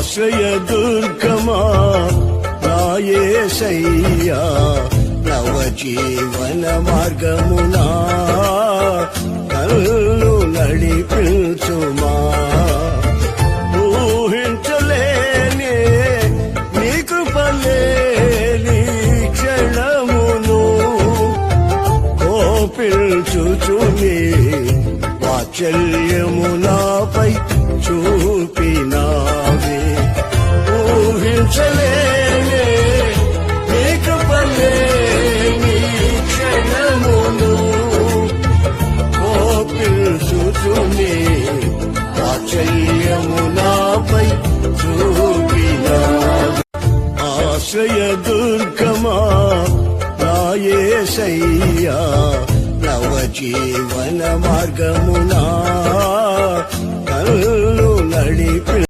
ఆశ్రయ దుర్గమా నా యేసయ్యా నవ జీవన మార్గమునా నన్ను నడిపించుమా ఊహించలేనే నీ కృపలేని క్షణమును కోపించుచుని వాత్సల్యము నాపై చూపినావే ఊహించలేనే నీ కృపలేని క్షణమును కోపించుచుని వాత్సల్యము నాపై చూపినావే ఆశ్రయ దుర్గమా నా యేసయ్యా నవ జీవన మార్గమునా నన్ను నడిపి